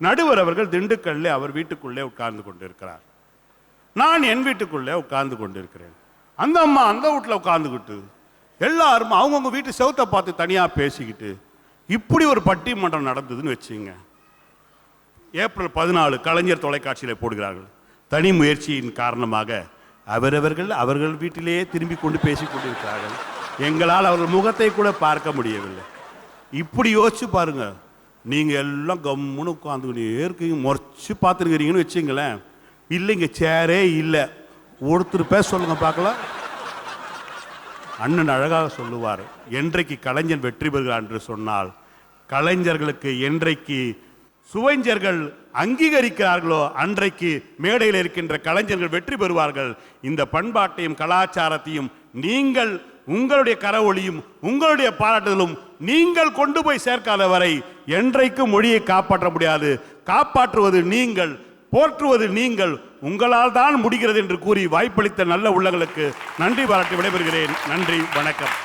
நடுவர் அவர்கள் திண்டுக்கல்லே அவர் வீட்டுக்குள்ளே உட்கார்ந்து கொண்டிருக்கிறார். நான் என் வீட்டுக்குள்ளே உட்கார்ந்து கொண்டிருக்கிறேன். அந்த அம்மா அந்த வீட்டில் உட்கார்ந்துக்கிட்டு எல்லாரும் அவங்கவுங்க வீட்டு செவத்தை பார்த்து தனியாக பேசிக்கிட்டு இப்படி ஒரு பட்டிமன்றம் நடந்ததுன்னு வச்சுங்க. ஏப்ரல் 14 கலைஞர் தொலைக்காட்சியில் போடுகிறார்கள். தனி முயற்சியின் காரணமாக அவர்கள் வீட்டிலேயே திரும்பி கொண்டு பேசிக் கொண்டிருக்கிறார்கள். எங்களால் அவர்கள் முகத்தை கூட பார்க்க முடியவில்லை. இப்படி யோசிச்சு பாருங்க. நீங்க எல்லாம் கம்முன்னு உட்காந்துக்கிட்டே இருக்கீங்க, முறைச்சு பார்த்துருக்கிறீங்கன்னு வச்சுங்களேன். இல்லைங்க, சேரே இல்லை. ஒருத்தர் பேச சொல்லுங்க பார்க்கலாம். அண்ணன் அழகாக சொல்லுவார், என்றைக்கு கலைஞன் வெற்றி பெறுகிறார் என்று சொன்னால், கலைஞர்களுக்கு என்றைக்கு சுவைஞர்கள் அங்கீகரிக்கிறார்களோ அன்றைக்கு மேடையில் இருக்கின்ற கலைஞர்கள் வெற்றி பெறுவார்கள். இந்த பண்பாட்டையும் கலாச்சாரத்தையும் நீங்கள் உங்களுடைய கரவொலியும் உங்களுடைய பாராட்டுதலும் நீங்கள் கொண்டு போய் சேர்க்காத வரை என்றைக்கும் மொழியை காப்பாற்ற முடியாது. காப்பாற்றுவது நீங்கள், போற்றுவது நீங்கள், உங்களால் தான் முடிகிறது என்று கூறி வாய்ப்பளித்த நல்ல உள்ளங்களுக்கு நன்றி பாராட்டி விடைபெறுகிறேன். நன்றி, வணக்கம்.